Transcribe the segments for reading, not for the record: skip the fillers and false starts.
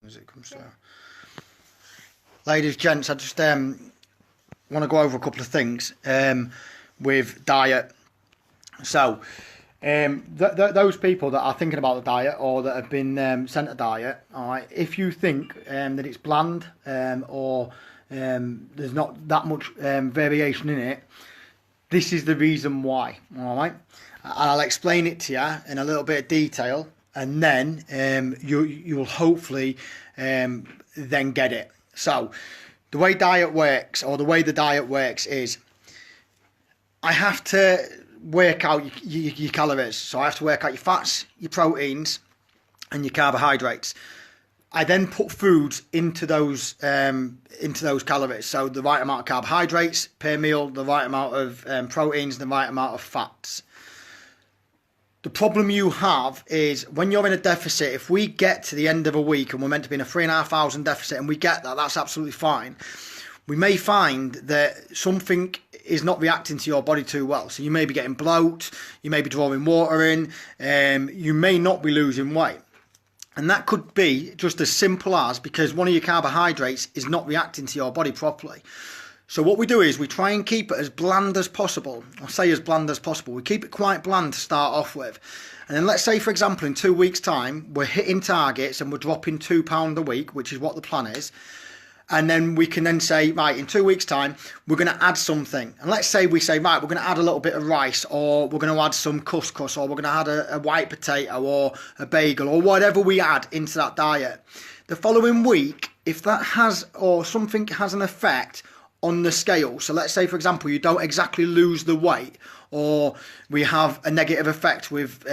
as it comes to ladies, gents, I just want to go over a couple of things with diet. So those people that are thinking about the diet or that have been sent a diet, all right, if you think that it's bland or there's not that much variation in it, this is the reason why. All right, I'll explain it to you in a little bit of detail, and then you'll hopefully then get it. So the way diet works, or the way the diet works, is I have to work out your calories. So I have to work out your fats, your proteins, and your carbohydrates. I then put foods into those calories. So the right amount of carbohydrates per meal, the right amount of proteins, the right amount of fats. The problem you have is when you're in a deficit, if we get to the end of a week and we're meant to be in a 3,500 deficit and we get that, that's absolutely fine. We may find that something is not reacting to your body too well. So you may be getting bloat, you may be drawing water in, you may not be losing weight. And that could be just as simple as because one of your carbohydrates is not reacting to your body properly. So what we do is we try and keep it as bland as possible. I'll say as bland as possible. We keep it quite bland to start off with. And then let's say, for example, in 2 weeks' time, we're hitting targets and we're dropping £2 a week, which is what the plan is. And then we can then say, right, in 2 weeks' time, we're going to add something. And let's say we say, right, we're going to add a little bit of rice, or we're going to add some couscous, or we're going to add a white potato or a bagel, or whatever we add into that diet. The following week, if that has, or something has an effect on the scale, so let's say, for example, you don't exactly lose the weight, or we have a negative effect with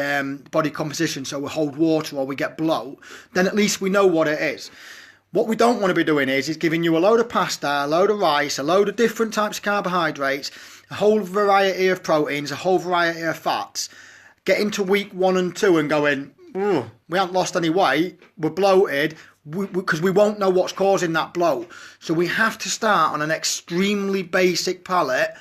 body composition, so we hold water or we get bloat, then at least we know what it is. What we don't want to be doing is giving you a load of pasta, a load of rice, a load of different types of carbohydrates, a whole variety of proteins, a whole variety of fats, getting to week 1 and 2 and going, we haven't lost any weight, we're bloated, because we won't know what's causing that bloat. So we have to start on an extremely basic palette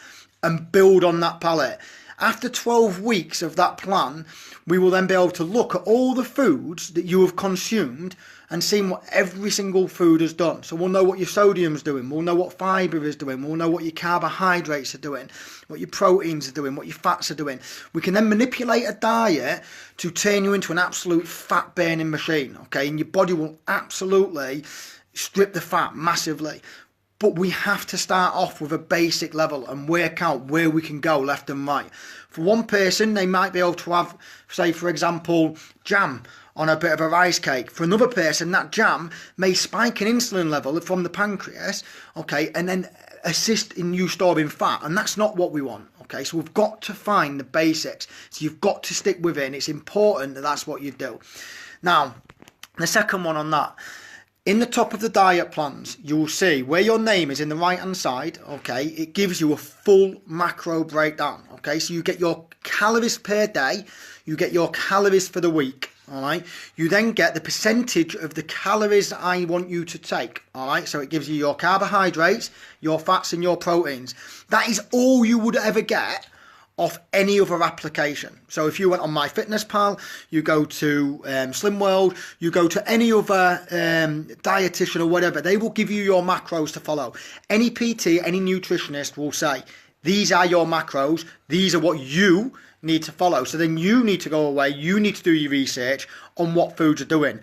and build on that palette. After 12 weeks of that plan, we will then be able to look at all the foods that you have consumed and see what every single food has done. So we'll know what your sodium's doing, we'll know what fibre is doing, we'll know what your carbohydrates are doing, what your proteins are doing, what your fats are doing. We can then manipulate a diet to turn you into an absolute fat burning machine, okay? And your body will absolutely strip the fat massively. But we have to start off with a basic level and work out where we can go left and right. For one person, they might be able to have, say, for example, jam on a bit of a rice cake. For another person, that jam may spike an insulin level from the pancreas, okay, and then assist in you storing fat. And that's not what we want, okay? So we've got to find the basics. So you've got to stick with it, and it's important that that's what you do. Now, the second one on that, in the top of the diet plans, you will see where your name is in the right-hand side, okay, it gives you a full macro breakdown, okay? So you get your calories per day, you get your calories for the week, all right? You then get the percentage of the calories that I want you to take, all right? So it gives you your carbohydrates, your fats, and your proteins. That is all you would ever get off any other application. So if you went on MyFitnessPal, you go to Slim World, you go to any other dietitian or whatever, they will give you your macros to follow. Any PT, any nutritionist will say, these are your macros, these are what you need to follow. So then you need to go away, you need to do your research on what foods are doing.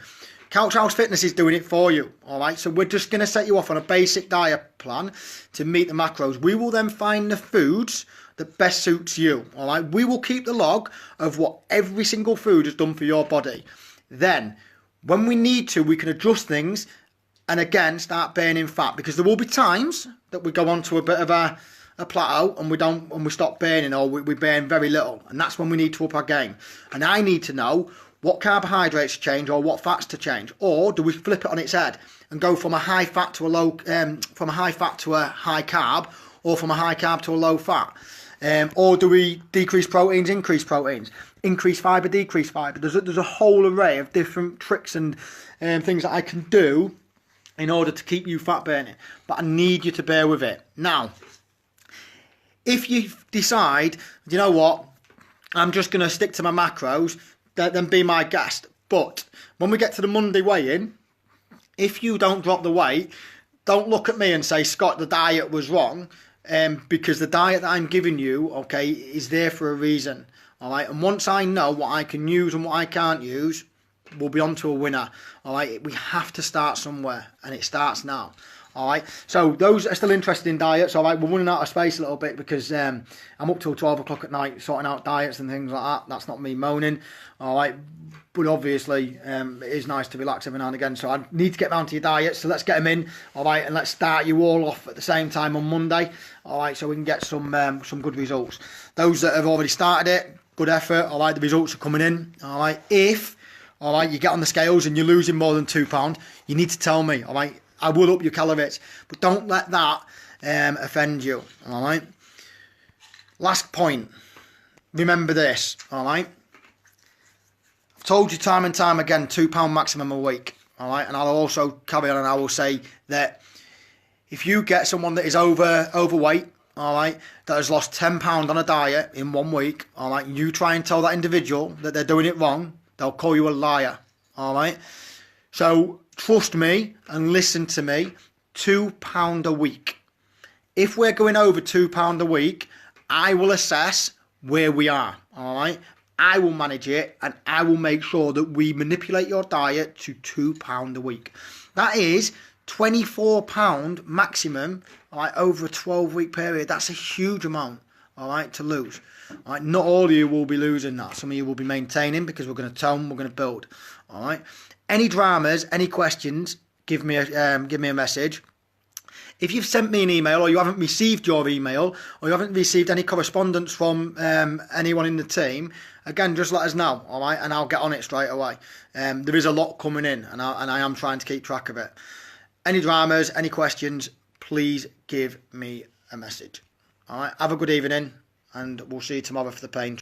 Couch House Fitness is doing it for you, all right? So we're just going to set you off on a basic diet plan to meet the macros. We will then find the foods that best suits you, all right? We will keep the log of what every single food has done for your body. Then, when we need to, we can adjust things and again start burning fat, because there will be times that we go on to a bit of a plateau and we stop burning, or we burn very little, and that's when we need to up our game. And I need to know what carbohydrates to change or what fats to change, or do we flip it on its head and go from a high fat to a low, from a high fat to a high carb, or from a high carb to a low fat? Or do we decrease proteins, increase proteins, increase fibre, decrease fibre? There's a whole array of different tricks and things that I can do in order to keep you fat burning, but I need you to bear with it. Now, if you decide, you know what, I'm just going to stick to my macros, then be my guest. But when we get to the Monday weigh-in, if you don't drop the weight, don't look at me and say, Scott, the diet was wrong, because the diet that I'm giving you, okay, is there for a reason, all right? And once I know what I can use and what I can't use, we'll be on to a winner, all right? We have to start somewhere, and it starts now. All right, so those that are still interested in diets, all right, we're running out of space a little bit because I'm up till 12 o'clock at night sorting out diets and things like that. That's not me moaning, all right, but obviously it is nice to relax every now and again. So I need to get round to your diets, so let's get them in, all right, and let's start you all off at the same time on Monday, all right, so we can get some good results. Those that have already started it, good effort, all right, the results are coming in, all right. If, all right, you get on the scales and you're losing more than £2, you need to tell me, all right. I will up your calories, but don't let that offend you, all right? Last point, remember this, all right? I've told you time and time again, £2 maximum a week, all right? And I'll also carry on and I will say that if you get someone that is overweight, all right, that has lost £10 on a diet in 1 week, all right, and you try and tell that individual that they're doing it wrong, they'll call you a liar, all right? So trust me and listen to me, £2 a week. If we're going over £2 a week, I will assess where we are, all right? I will manage it and I will make sure that we manipulate your diet to £2 a week. That is £24 maximum, all right, over a 12-week period. That's a huge amount, all right, to lose. All right, not all of you will be losing that. Some of you will be maintaining because we're going to tone, we're going to build, all right? Any dramas, any questions, give me a message. If you've sent me an email or you haven't received your email or you haven't received any correspondence from anyone in the team, again, just let us know, all right, and I'll get on it straight away. There is a lot coming in and I am trying to keep track of it. Any dramas, any questions, please give me a message. All right, have a good evening and we'll see you tomorrow for the pain.